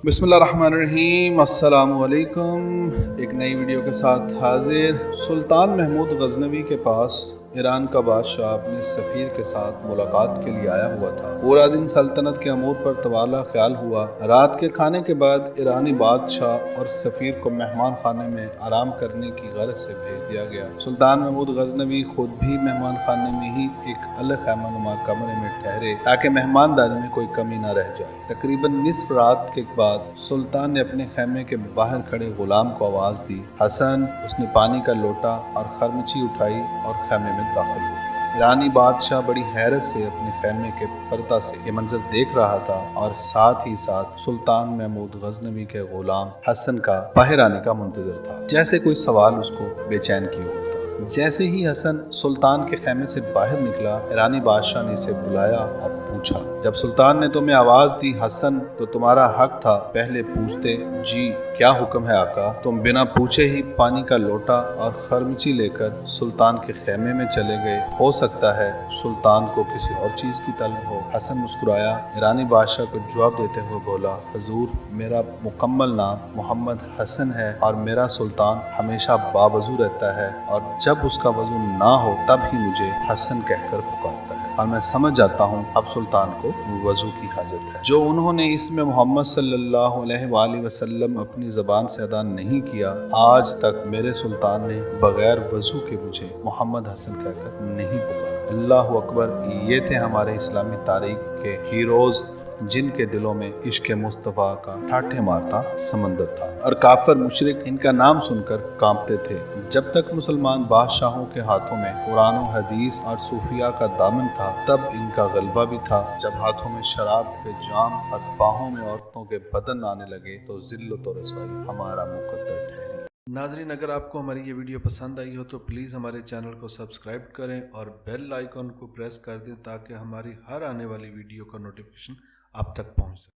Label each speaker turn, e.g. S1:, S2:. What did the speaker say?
S1: बिस्मिल्लाहिर्रहमानिर्रहीम, अस्सलामु अलैकुम। एक नई वीडियो के साथ हाजिर। सुल्तान महमूद गजनवी के पास ईरान का बादशाह अपने सफ़ीर के साथ मुलाकात के लिए आया हुआ था। पूरा दिन सल्तनत के अमूर पर तवाला ख्याल हुआ। रात के खाने के बाद ईरानी बादशाह और सफ़ीर को मेहमान खाने में आराम करने की गरज से भेज दिया गया। सुल्तान महमूद गजनवी खुद भी मेहमान खाने में ही एक अलग खैमानुमा कमरे में ठहरे ताकि मेहमानदारी में कोई कमी न रह जाए। तकरीबन निस्फ रात के बाद सुल्तान ने अपने खैमे के बाहर खड़े गुलाम को आवाज़ दी। हसन। उसने पानी का लोटा और खरमची उठाई और खैमे में दाखिल हो गया। ईरानी बादशाह बड़ी हैरत से अपने खैमे के पर्दा से ये मंजर देख रहा था और साथ ही साथ सुल्तान महमूद गजनवी के गुलाम हसन का बाहर आने का मुंतजर था, जैसे कोई सवाल उसको बेचैन किए होता। जैसे ही हसन सुल्तान के खैमे से बाहर निकला, ईरानी बादशाह ने इसे बुलाया और पूछा, जब सुल्तान ने तुम्हें आवाज दी हसन तो तुम्हारा हक था पहले पूछते। जी क्या हुक्म है आका। तुम बिना पूछे ही पानी का लोटा और खरमची लेकर सुल्तान के खैमे में चले गए। हो सकता है सुल्तान को किसी और चीज की तलब हो। हसन मुस्कुराया। ईरानी बादशाह को जवाब देते हुए बोला, हुजूर मेरा मुकम्मल नाम मोहम्मद हसन है और मेरा सुल्तान हमेशा बावजू रहता है और जब उसका वजू ना हो तब ही मुझे हसन कहकर पुकारता है और मैं समझ जाता हूँ अब सुल्तान को वजू की हाजत है। जो उन्होंने इसमें मोहम्मद सल्लल्लाहु अलैहि वसल्लम अपनी ज़बान से अदा नहीं किया, आज तक मेरे सुल्तान ने बगैर वजू के मुझे मोहम्मद हसन कहकर नहीं पुकारा। अल्लाह अकबर। ये थे हमारे इस्लामी तारीख के हीरोज़ जिनके दिलों में इश्क मुस्तफ़ा का ठाठे मारता समंदर था और काफिर मुशरिक इनका नाम सुनकर कांपते थे। जब तक मुसलमान बादशाहों के हाथों में कुरान और हदीस और सूफिया का दामन था तब इनका गलबा भी था। जब हाथों में शराब के जाम और बाहों में औरतों के बदन आने लगे तो जिल्लत और रसवाई हमारा मुकद्दर ठहरी। नाज़रीन, अगर आपको हमारी ये वीडियो पसंद आई हो तो प्लीज़ हमारे चैनल को सब्सक्राइब करें और बेल आइकन को प्रेस कर दें ताकि हमारी हर आने वाली वीडियो का नोटिफिकेशन आप तक पहुंच सके।